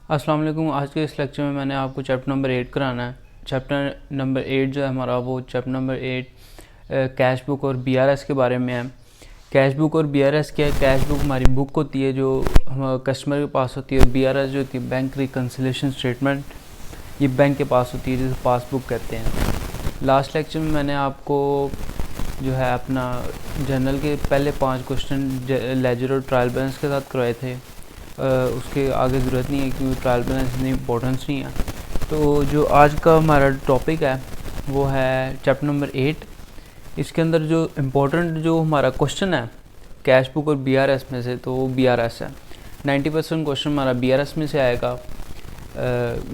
अस्सलाम वालेकुम। आज के इस लेक्चर में मैंने आपको चैप्टर नंबर 8 कराना है। चैप्टर नंबर 8 जो है हमारा, वो चैप्टर नंबर 8 कैश बुक और बीआरएस के बारे में है। कैश बुक और बीआरएस क्या है? कैश बुक हमारी बुक होती है जो हम कस्टमर के पास होती है, और बीआरएस जो होती है बैंक रिकन्सिलेशन स्टेटमेंट, ये बैंक के पास होती है, जिसे पासबुक कहते हैं। लास्ट लेक्चर में मैंने आपको जो है अपना जनरल के पहले 5 क्वेश्चन लेजर और ट्रायल बैलेंस के साथ करवाए थे। उसके आगे ज़रूरत नहीं है क्योंकि ट्रायल बैलेंस इतनी इंपॉर्टेंस नहीं है। तो जो आज का हमारा टॉपिक है वो है चैप्टर नंबर 8। इसके अंदर जो इम्पोर्टेंट जो हमारा क्वेश्चन है कैश बुक और बीआरएस में से, तो वो बीआरएस है। 90% क्वेश्चन हमारा बीआरएस में से आएगा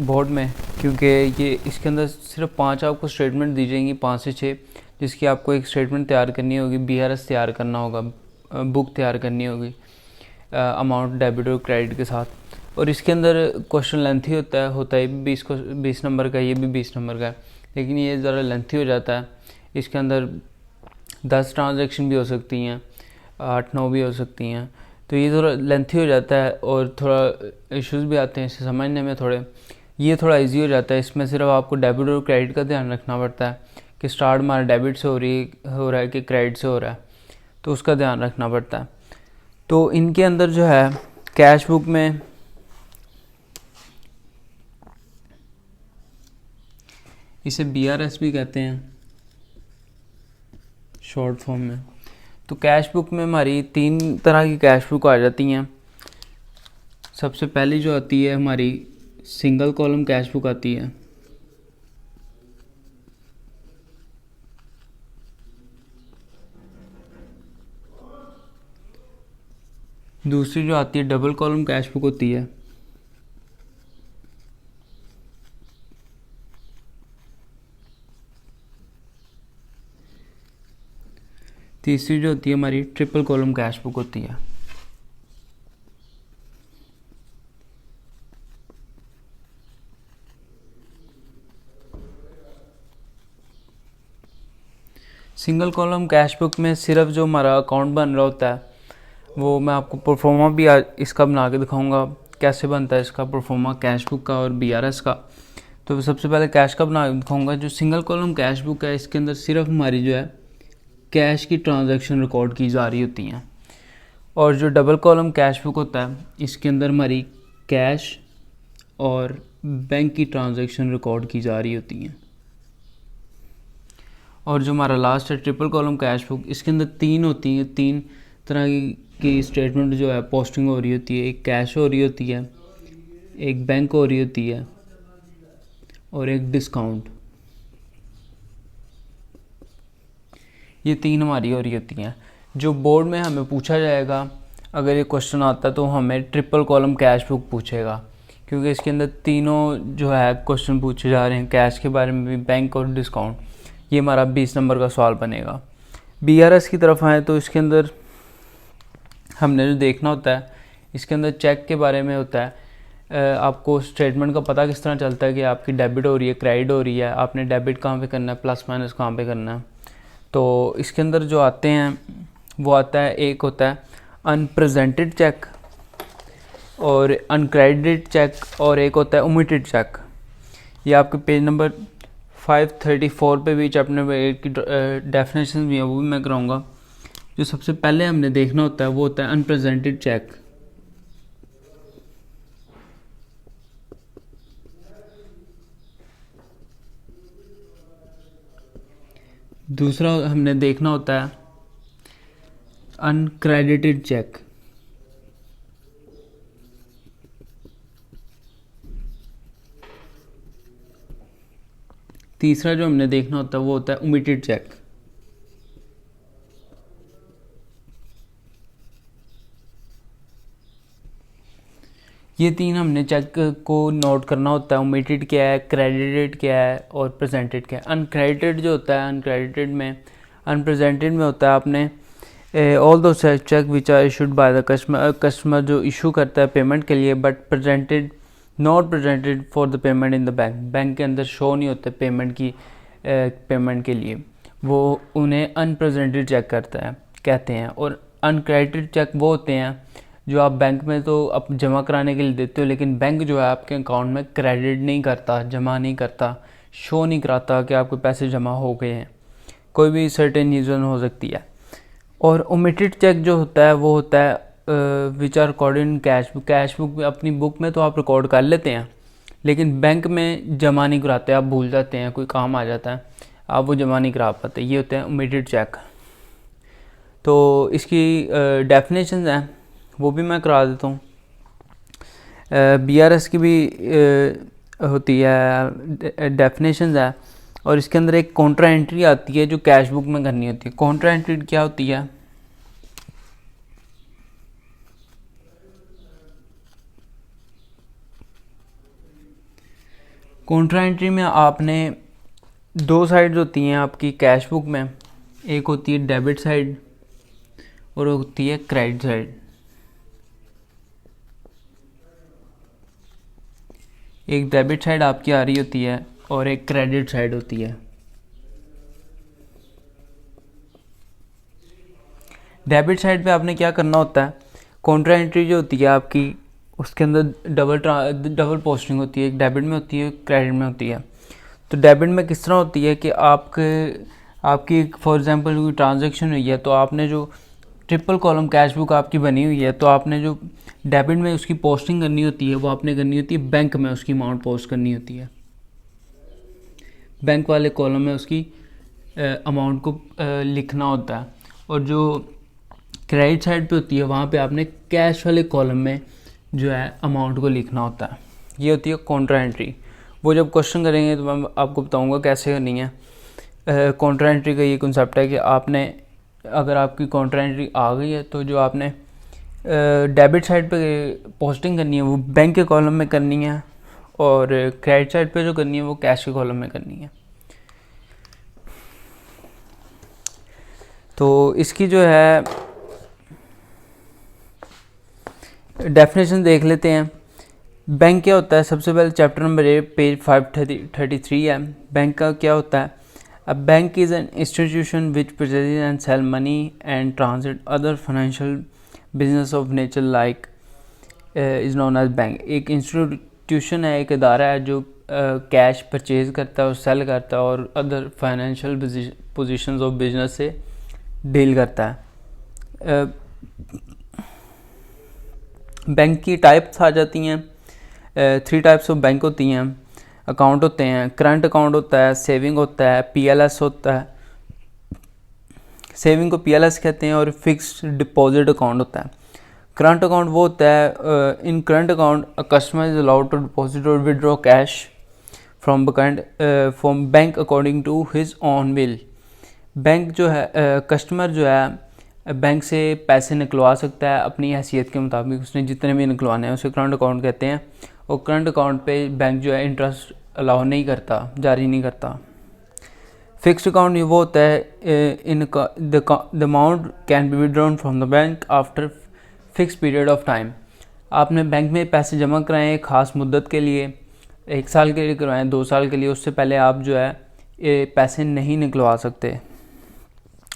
बोर्ड में, क्योंकि ये इसके अंदर सिर्फ 5 आपको स्टेटमेंट दी जाएंगी, 5 से 6, जिसकी आपको एक स्टेटमेंट तैयार करनी होगी, बीआरएस तैयार करना होगा, बुक तैयार करनी होगी अमाउंट डेबिट और क्रेडिट के साथ। और इसके अंदर क्वेश्चन लेंथी होता है 20 नंबर का, ये भी 20 नंबर का है, लेकिन ये ज़रा लेंथी हो जाता है। इसके अंदर 10 ट्रांजैक्शन भी हो सकती हैं, 8-9 भी हो सकती हैं, तो ये थोड़ा लेंथी हो जाता है और थोड़ा इश्यूज़ भी आते हैं इसे समझने में। ये थोड़ा इजी हो जाता है। इसमें सिर्फ आपको डेबिट और क्रेडिट का ध्यान रखना पड़ता है कि स्टार्ट हमारा डेबिट से हो रहा है कि क्रेडिट से हो रहा है, तो उसका ध्यान रखना पड़ता है। तो इनके अंदर जो है कैश बुक में इसे बीआरएस भी कहते हैं शॉर्ट फॉर्म में। तो कैश बुक में हमारी 3 तरह की कैश बुक आ जाती हैं। सबसे पहली जो आती है हमारी सिंगल कॉलम कैश बुक आती है। दूसरी जो आती है डबल कॉलम कैश बुक होती है। तीसरी जो होती है हमारी ट्रिपल कॉलम कैश बुक होती है। सिंगल कॉलम कैश बुक में सिर्फ जो हमारा अकाउंट बन रहा होता है, वो मैं आपको परफॉर्मा भी आज इसका बना के दिखाऊंगा कैसे बनता है इसका परफॉर्मा कैश बुक का और बीआरएस का। तो सबसे पहले कैश का बना के दिखाऊंगा। जो सिंगल कॉलम कैश बुक है, इसके अंदर सिर्फ हमारी जो है कैश की ट्रांजैक्शन रिकॉर्ड की जा रही होती हैं। और जो डबल कॉलम कैश बुक होता है, इसके अंदर हमारी कैश और बैंक की ट्रांजैक्शन रिकॉर्ड की जा रही होती हैं। और जो हमारा लास्ट है ट्रिपल कॉलम कैश बुक, इसके अंदर 3 होती हैं, 3 तरह की स्टेटमेंट जो है पोस्टिंग हो रही होती है। एक कैश हो रही होती है, एक बैंक हो रही होती है, और एक डिस्काउंट। ये 3 हमारी हो रही होती हैं। जो बोर्ड में हमें पूछा जाएगा, अगर ये क्वेश्चन आता तो हमें ट्रिपल कॉलम कैश बुक पूछेगा, क्योंकि इसके अंदर तीनों जो है क्वेश्चन पूछे जा रहे हैं, कैश के बारे में भी, बैंक और डिस्काउंट। ये हमारा 20 नंबर का सवाल बनेगा। बीआरएस की तरफ आए तो इसके अंदर हमने जो देखना होता है, इसके अंदर चेक के बारे में होता है। आपको स्टेटमेंट का पता किस तरह चलता है कि आपकी डेबिट हो रही है, क्रेडिट हो रही है, आपने डेबिट कहाँ पे करना है, प्लस माइनस कहाँ पे करना है। तो इसके अंदर जो आते हैं वो आता है, एक होता है अनप्रेजेंटेड चेक और अनक्रेडिटेड चेक, और एक होता है ओमिटेड चेक। ये आपके पेज नंबर 534 पे भी चैप्टर नंबर 8 की डेफिनेशन भी है, वो भी मैं कराऊंगा। जो सबसे पहले हमने देखना होता है वो होता है अनप्रेजेंटेड चेक। दूसरा हमने देखना होता है अनक्रेडिटेड चेक। तीसरा जो हमने देखना होता है वो होता है ओमिटेड चेक। ये 3 हमने चेक को नोट करना होता है। ओमिटेड क्या है, क्रेडिटेड क्या है, और प्रेजेंटेड क्या है। अनक्रेडिटेड जो होता है, अनप्रेजेंटेड में होता है आपने all those cheque which are issued by the customer जो इशू करता है पेमेंट के लिए, but not presented for the payment in the bank के अंदर शो नहीं होते पेमेंट के लिए, वो उन्हें अनप्रेजेंटेड चेक कहते हैं। और अनक्रेडिटेड चेक वो होते हैं जो आप बैंक में तो आप जमा कराने के लिए देते हो, लेकिन बैंक जो है आपके अकाउंट में क्रेडिट नहीं करता, जमा नहीं करता, शो नहीं कराता कि आपके पैसे जमा हो गए हैं। कोई भी सर्टेन रीज़न हो सकती है। और ओमिटेड चेक जो होता है वो होता है which are recorded in cash book. Cash book में अपनी बुक में तो आप रिकॉर्ड कर लेते हैं, लेकिन बैंक में जमा नहीं कराते, आप भूल जाते हैं, कोई काम आ जाता है, आप वो जमा नहीं करा पाते। ये होते हैं ओमिटेड चेक। तो इसकी डेफिनेशन हैं वो भी मैं करा देता हूँ। BRS की भी होती है डेफिनेशन है, और इसके अंदर एक कॉन्ट्रा एंट्री आती है जो कैश बुक में करनी होती है। कॉन्ट्रा एंट्री क्या होती है? कॉन्ट्रा एंट्री में आपने दो साइड्स होती हैं आपकी कैश बुक में, एक होती है डेबिट साइड और होती है क्रेडिट साइड। एक डेबिट साइड आपकी आ रही होती है और एक क्रेडिट साइड होती है। डेबिट साइड पे आपने क्या करना होता है, कॉन्ट्रा एंट्री जो होती है आपकी, उसके अंदर डबल पोस्टिंग होती है, एक डेबिट में होती है, क्रेडिट में होती है। तो डेबिट में किस तरह होती है कि आपकी फॉर एग्जांपल कोई ट्रांजैक्शन हुई है, तो आपने जो ट्रिपल कॉलम कैश बुक आपकी बनी हुई है, तो आपने जो डेबिट में उसकी पोस्टिंग करनी होती है वो आपने करनी होती है बैंक में, उसकी अमाउंट पोस्ट करनी होती है बैंक वाले कॉलम में, उसकी अमाउंट को लिखना होता है। और जो क्रेडिट साइड पे होती है वहाँ पे आपने कैश वाले कॉलम में जो है अमाउंट को लिखना होता है। ये होती है कॉन्ट्रा एंट्री। वो जब क्वेश्चन करेंगे तो मैं आपको बताऊंगा कैसे करनी है। कॉन्ट्रा एंट्री का ये कॉन्सेप्ट है कि आपने, अगर आपकी कॉन्ट्रा एंट्री आ गई है तो जो आपने डेबिट साइड पे पोस्टिंग करनी है वो बैंक के कॉलम में करनी है, और क्रेडिट साइड पे जो करनी है वो कैश के कॉलम में करनी है। तो इसकी जो है डेफिनेशन देख लेते हैं। बैंक क्या होता है? सबसे पहले चैप्टर नंबर 8 पेज 533 है। बैंक का क्या होता है? A bank is an institution which processes and sell money and translate other financial business of nature like is known as bank. एक इंस्टीट्यूशन है, एक इदारा है जो कैश परचेज करता है और सेल करता है और other financial positions of business से डील करता है। बैंक की टाइप्स आ जाती हैं। 3 टाइप्स ऑफ बैंक होती हैं, अकाउंट होते हैं। करंट अकाउंट होता है, सेविंग होता है, PLS होता है। सेविंग को PLS कहते हैं, और फिक्स्ड डिपॉजिट अकाउंट होता है। करंट अकाउंट वो होता है, in current account a customer is allowed to deposit और withdraw cash from bank according to his own will. Bank जो है, कस्टमर जो है बैंक से पैसे निकलवा सकता है अपनी हैसियत के मुताबिक, उसने जितने भी निकलवाने हैं उसे करंट अकाउंट कहते हैं। और करंट अकाउंट पे बैंक जो है इंटरेस्ट अलाउ नहीं करता, जारी नहीं करता। फिक्स्ड अकाउंट वो होता है, in the amount can be withdrawn from the bank after fix period of time. आपने बैंक में पैसे जमा कराएं एक ख़ास मुद्दत के लिए, 1 साल के लिए करवाएं, 2 साल के लिए, उससे पहले आप जो है पैसे नहीं निकलवा सकते।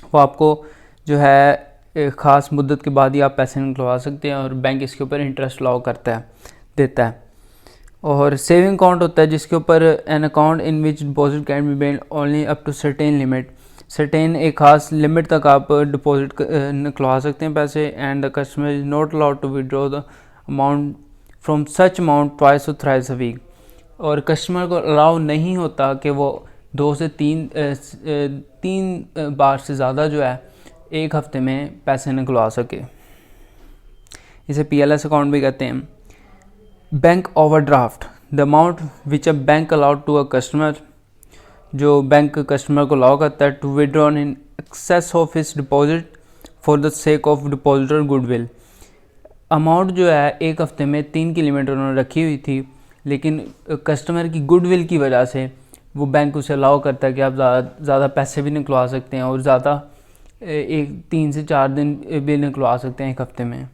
वो आपको जो है एक ख़ास मुद्दत के बाद ही आप पैसे निकलवा सकते हैं, और बैंक इसके ऊपर इंटरेस्ट अलाउ करता है, देता है। और सेविंग अकाउंट होता है जिसके ऊपर an account in which deposit can be made only up to certain limit. Certain एक ख़ास लिमिट तक आप डिपॉजिट निकलवा सकते हैं पैसे, and the customer is not allowed to withdraw the amount from such amount twice और थ्राइस अ वीक। और कस्टमर को अलाउ नहीं होता कि वो 2 से 3 बार से ज़्यादा जो है एक हफ्ते में पैसे निकलवा सके। इसे PLS अकाउंट भी कहते हैं। Bank overdraft, the amount which a bank allowed to a customer, जो बैंक कस्टमर को अलाउ करता है to withdraw in excess of his deposit for the sake of depositor goodwill. Amount जो है एक हफ्ते में 3 की लिमिट उन्होंने रखी हुई थी, लेकिन कस्टमर की गुडविल की वजह से वो बैंक उसे अलाउ करता है कि आप ज़्यादा पैसे भी निकलवा सकते हैं, और ज़्यादा 3 से 4 दिन भी निकलवा सकते हैं एक हफ्ते में।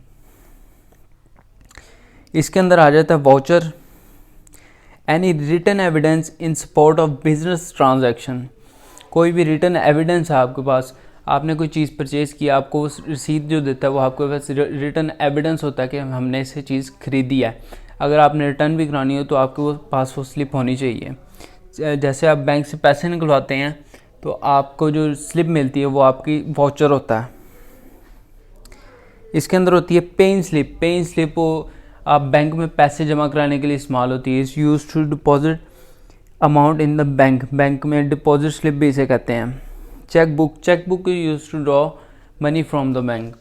इसके अंदर आ जाता है voucher, any written evidence in support of business transaction. कोई भी रिटन एविडेंस है आपके पास, आपने कोई चीज़ परचेज़ किया, आपको उस रसीद जो देता है वो आपके पास रिटर्न एविडेंस होता है कि हमने इसे चीज़ खरीदी है। अगर आपने रिटर्न भी करानी हो तो आपके पास वो स्लिप होनी चाहिए। जैसे आप बैंक से पैसे निकलवाते हैं तो आपको जो स्लिप मिलती है वो आपकी वाउचर होता है। इसके अंदर होती है पेइंग स्लिप। पेइंग स्लिप वो आप बैंक में पैसे जमा कराने के लिए इस्तेमाल होती है। Is use to deposit amount in the bank. Bank में डिपॉजिट स्लिप भी इसे कहते हैं। Cheque book. Cheque book use to draw money from the bank.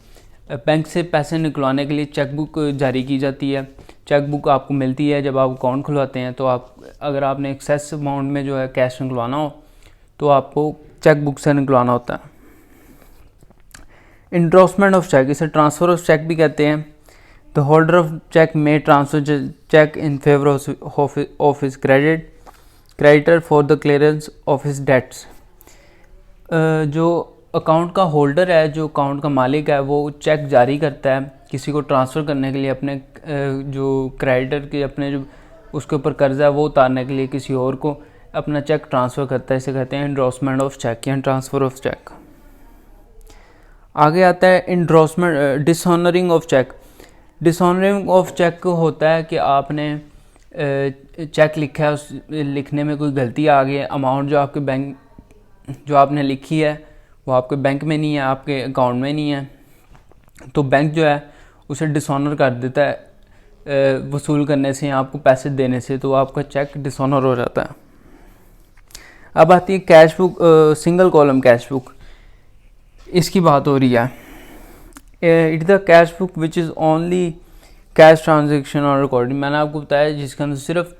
Bank से पैसे निकलवाने के लिए चेक बुक जारी की जाती है। चेक बुक आपको मिलती है जब आप अकाउंट खुलवाते हैं। तो आप अगर आपने एक्सेस अमाउंट में जो है कैश निकलवाना हो तो आपको चेक बुक से निकलवाना होता है। इंडोर्समेंट ऑफ चेक, इसे ट्रांसफ़र ऑफ चेक भी कहते हैं। द होल्डर ऑफ चेक में transfer cheque in favour of his creditor for the clearance of his debts. जो अकाउंट का होल्डर है, जो अकाउंट का मालिक है, वो चेक जारी करता है किसी को ट्रांसफ़र करने के लिए अपने जो क्रेडिटर के अपने जो उसके ऊपर कर्जा है वो उतारने के लिए किसी और को अपना चेक ट्रांसफ़र करता है। इसे कहते हैं इंडोर्समेंट ऑफ चेक या ट्रांसफ़र ऑफ चेक। आगे आता है endorsement dishonouring of cheque. Dishonouring of cheque होता है कि आपने चेक लिखा है, उस लिखने में कोई गलती आ गई है, अमाउंट जो आपके बैंक जो आपने लिखी है वो आपके बैंक में नहीं है, आपके अकाउंट में नहीं है, तो बैंक जो है उसे डिसऑनर कर देता है वसूल करने से या आपको पैसे देने से, तो आपका चेक डिसऑनर हो जाता है। अब आती है cash book, single column cash book. इसकी बात हो रही है। It the cash book which is only cash transaction और रिकॉर्डिंग। मैंने आपको बताया जिसके अंदर सिर्फ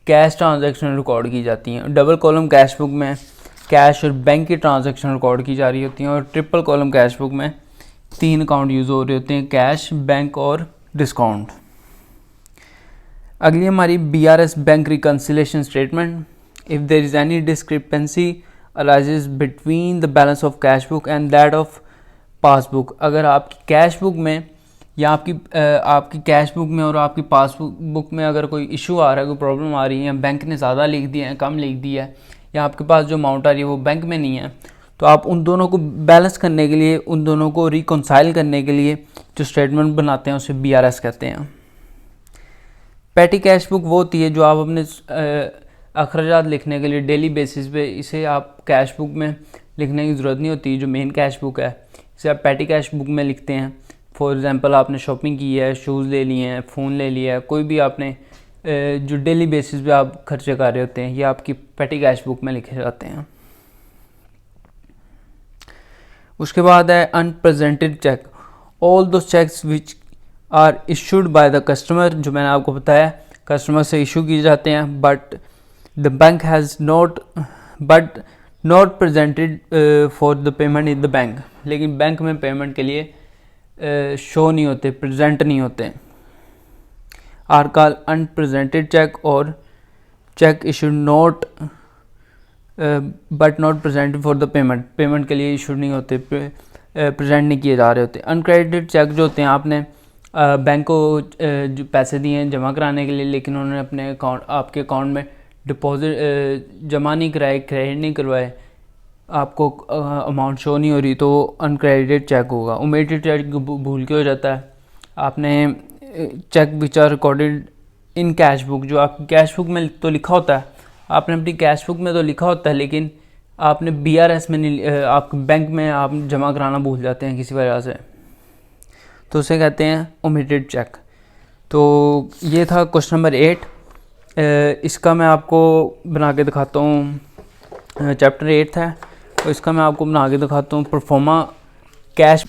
कैश ट्रांजेक्शन रिकॉर्ड की जाती हैं। डबल कॉलम कैश बुक में कैश और बैंक की ट्रांजेक्शन रिकॉर्ड की जा रही होती हैं, और ट्रिपल कॉलम कैश बुक में 3 अकाउंट यूज़ हो रहे होते हैं, कैश, बैंक और डिस्काउंट। अगली हमारी BRS bank reconciliation statement. If there is any discrepancy arises between the balance of cash book and that of passbook. अगर आपकी कैश बुक में या आपकी कैश बुक में और आपकी पासबुक बुक में अगर कोई इशू आ रहा है, कोई प्रॉब्लम आ रही है, या बैंक ने ज़्यादा लिख दिया है, कम लिख दिया है, या आपके पास जो अमाउंट आ रही है वो बैंक में नहीं है, तो आप उन दोनों को बैलेंस करने के लिए, उन दोनों को रिकॉन्साइल करने के लिए जो स्टेटमेंट बनाते हैं उसे BRS कहते हैं। पैटी कैश बुक वो होती है जो आप अपने अखराजात लिखने के लिए डेली बेसिस पे, इसे आप कैश बुक में लिखने की ज़रूरत नहीं होती। जो मेन कैश बुक है इसे आप पैटी कैश बुक में लिखते हैं। फॉर एग्ज़ाम्पल आपने शॉपिंग की है, शूज़ ले लिए हैं, फ़ोन ले लिया है, कोई भी आपने जो डेली बेसिस पे आप खर्चे कर रहे होते हैं, ये आपकी पैटी कैश बुक में लिखे जाते हैं। उसके बाद है unpresented cheque. All those cheques which are issued by the customer, जो मैंने आपको बताया कस्टमर से इशू किए जाते हैं, but the bank has not presented for the payment in the bank. लेकिन बैंक में पेमेंट के लिए शो नहीं होते, प्रेजेंट नहीं होते। आर कॉल्ड अनप्रेजेंटेड चेक और check issued not but not presented for the payment. Payment के लिए इशूड नहीं होते, प्रेजेंट नहीं किए जा रहे होते। अनक्रेडिटेड चेक जो होते हैं, आपने बैंक को जो पैसे दिए हैं जमा कराने के लिए, लेकिन उन्होंने अपने अकाउंट आपके अकाउंट में डिपॉजिट जमा नहीं कराए, क्रेडिट नहीं करवाए, आपको अमाउंट शो नहीं हो रही, तो अनक्रेडिटेड चेक होगा। ओमिटेड चेक भूल के हो जाता है। आपने cheque which are recorded in cash book, जो आपकी कैश बुक में तो लिखा होता है, आपने अपनी कैश बुक में तो लिखा होता है, लेकिन आपने BRS में नहीं, आप बैंक में आप जमा कराना भूल जाते हैं किसी वजह से, तो उसे कहते हैं ओमिटेड चेक। तो ये था क्वेश्चन नंबर 8। इसका मैं आपको बना के दिखाता हूँ। चैप्टर 8 है, तो इसका मैं आपको बना के दिखाता हूँ। परफॉर्मा कैश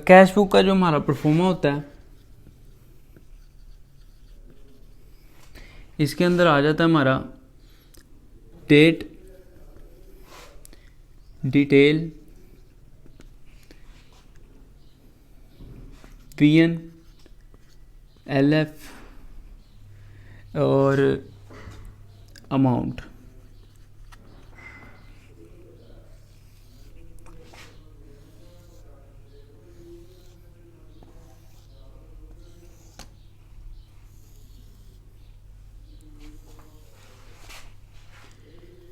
कैश बुक का जो हमारा परफॉर्मा होता है, इसके अंदर आ जाता है हमारा डेट, डिटेल, PN, LF और अमाउंट।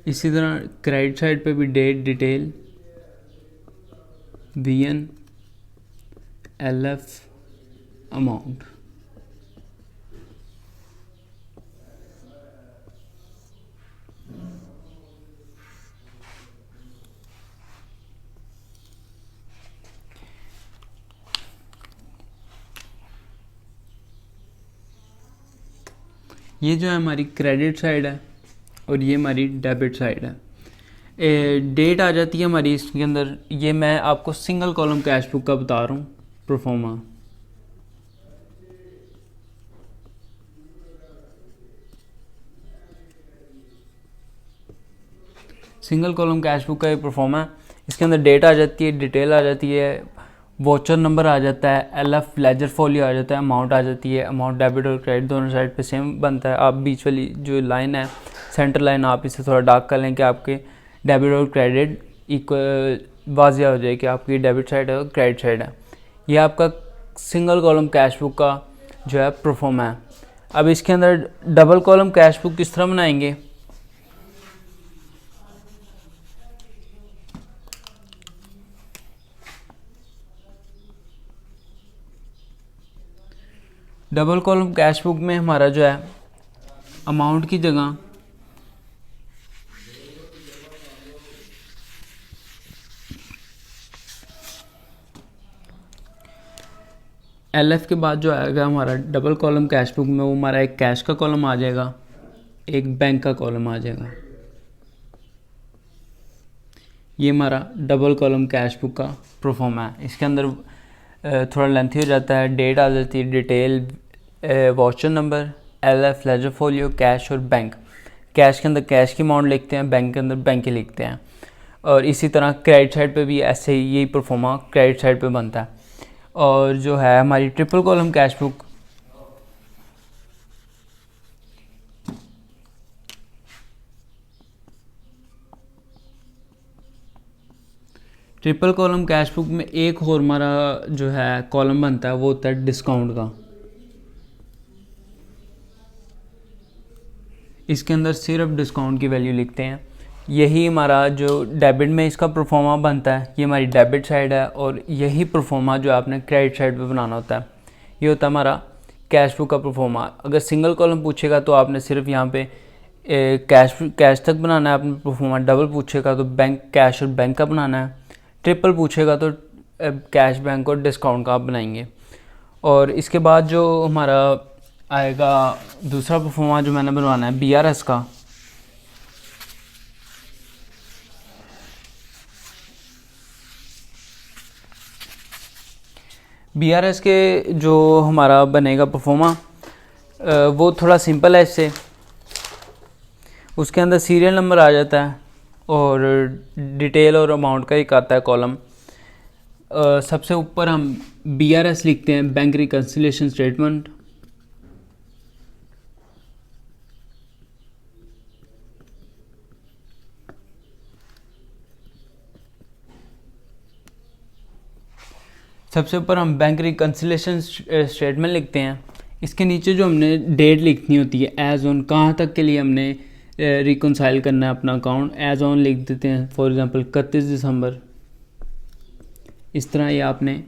इसी तरह क्रेडिट साइड पे भी date, detail, VN, LF, amount. ये जो है हमारी क्रेडिट साइड है और ये हमारी डेबिट साइड है। डेट आ जाती है हमारी इसके अंदर, ये मैं आपको सिंगल कॉलम कैश बुक का बता रहा हूँ proforma. Single column cash book का ये प्रोफोमा है। इसके अंदर डेट आ जाती है, डिटेल आ जाती है, वॉचर नंबर आ जाता है, LF लेजर फोलियो आ जाता है, अमाउंट आ जाती है। अमाउंट डेबिट और क्रेडिट दोनों साइड पे सेम बनता है। आप बीच वाली जो लाइन है, सेंटर लाइन, आप इसे थोड़ा डार्क कर लें कि आपके डेबिट और क्रेडिट इक्वल वाजिया हो जाए कि आपकी डेबिट साइड है और क्रेडिट साइड है। ये आपका सिंगल कॉलम कैश बुक का जो है प्रोफोमा है। अब इसके अंदर डबल कॉलम कैश बुक किस तरह बनाएंगे, डबल कॉलम कैश बुक में हमारा जो है अमाउंट की जगह LF के बाद जो आएगा हमारा डबल कॉलम कैश बुक में, वो हमारा एक कैश का कॉलम आ जाएगा, एक बैंक का कॉलम आ जाएगा। ये हमारा डबल कॉलम कैश बुक का प्रोफॉर्मा है। इसके अंदर थोड़ा लेंथी हो जाता है, डेट आ जाती है, detail, voucher number, LF ledger folio, cash और बैंक। कैश के अंदर कैश की अमाउंट लिखते हैं, बैंक के अंदर बैंक की लिखते हैं। और इसी तरह क्रेडिट साइड पे भी ऐसे ही यही प्रोफॉर्मा क्रेडिट साइड पे बनता है। और जो है हमारी triple column cash book, triple column cash book में एक और हमारा जो है कॉलम बनता है, वो होता है डिस्काउंट का। इसके अंदर सिर्फ डिस्काउंट की वैल्यू लिखते हैं। यही हमारा जो डेबिट में इसका परफॉर्मा बनता है, ये हमारी डेबिट साइड है। और यही परफॉर्मा जो आपने क्रेडिट साइड पे बनाना होता है, ये होता है हमारा कैश बुक का परफॉर्मा। अगर सिंगल कॉलम पूछेगा तो आपने सिर्फ यहाँ पे कैश तक बनाना है आपने परफॉर्मा। डबल पूछेगा तो बैंक, कैश और बैंक का बनाना है। ट्रिपल पूछेगा तो कैश, बैंक और डिस्काउंट का आप बनाएंगे। और इसके बाद जो हमारा आएगा दूसरा परफॉर्मा जो मैंने बनवाना है BRS का, BRS के जो हमारा बनेगा परफॉर्मा वो थोड़ा सिंपल है इससे। उसके अंदर सीरियल नंबर आ जाता है और डिटेल और अमाउंट का एक आता है कॉलम। सबसे ऊपर हम BRS लिखते हैं, बैंक रिकन्सिलिएशन स्टेटमेंट। सबसे ऊपर हम बैंक रिकन्सिलिएशन स्टेटमेंट लिखते हैं। इसके नीचे जो हमने डेट लिखनी होती है, एज ऑन, कहाँ तक के लिए हमने रिकन्साइल करना है अपना अकाउंट, एज ऑन लिख देते हैं। फॉर एग्जांपल 31 दिसंबर। इस तरह ये आपने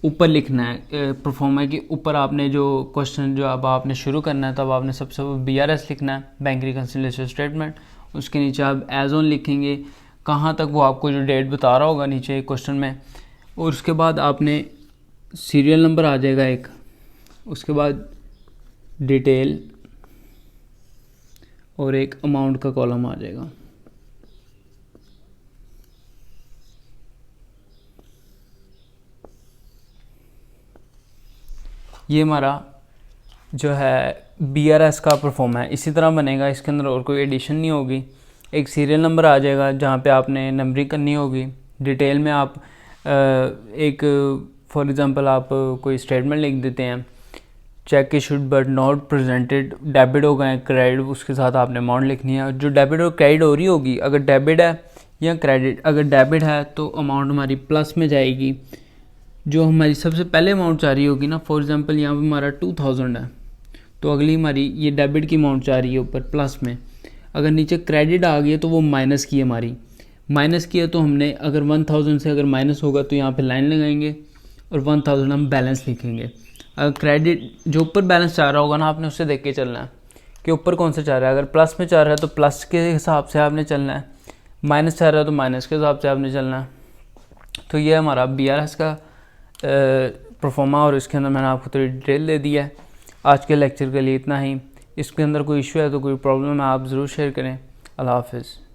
ऊपर लिखना है परफॉर्मा के ऊपर। आपने जो क्वेश्चन जो अब आपने शुरू करना है, तब आपने सबसे BRS लिखना है, बैंक रिकन्सिलिएशन स्टेटमेंट। उसके नीचे आप एज ऑन लिखेंगे, कहाँ तक वो आपको जो डेट बता रहा होगा नीचे क्वेश्चन में। और उसके बाद आपने सीरियल नंबर आ जाएगा एक, उसके बाद डिटेल और एक अमाउंट का कॉलम आ जाएगा। ये हमारा जो है BRS का परफॉर्मा है। इसी तरह बनेगा, इसके अंदर और कोई एडिशन नहीं होगी। एक सीरियल नंबर आ जाएगा जहाँ पे आपने नंबरिंग करनी होगी। डिटेल में आप एक फॉर एग्ज़ाम्पल आप कोई स्टेटमेंट लिख देते हैं, check issued but not presented, debit हो गए, क्रेडिट, उसके साथ आपने अमाउंट लिखनी है। जो डेबिट और क्रेडिट हो रही होगी, अगर डेबिट है या क्रेडिट, अगर डेबिट है तो अमाउंट हमारी प्लस में जाएगी। जो हमारी सबसे पहले अमाउंट चाह रही होगी ना, फॉर एग्ज़ाम्पल यहाँ पर हमारा 2000 है, तो अगली हमारी ये डेबिट की अमाउंट चाह रही है ऊपर प्लस में। अगर नीचे क्रेडिट आ गई है तो वो माइनस की है, हमारी माइनस की है, तो हमने अगर 1000 से अगर माइनस होगा तो यहाँ पे लाइन लगाएंगे और 1000 हम बैलेंस लिखेंगे। अगर क्रेडिट जो ऊपर बैलेंस चाह रहा होगा ना, आपने उससे देख के चलना है कि ऊपर कौन सा चाह रहा है। अगर प्लस में चाह रहा है तो प्लस के हिसाब से आपने चलना है, माइनस चाह रहा है तो माइनस के हिसाब से आपने चलना है। तो ये हमारा BRS का परफॉर्मा, और इसके अंदर मैंने आपको थोड़ी डिटेल दे दिया है। आज के लेक्चर के लिए इतना ही। इसके अंदर कोई इशू है तो कोई प्रॉब्लम है आप ज़रूर शेयर करें। अल्लाह हाफ़िज़।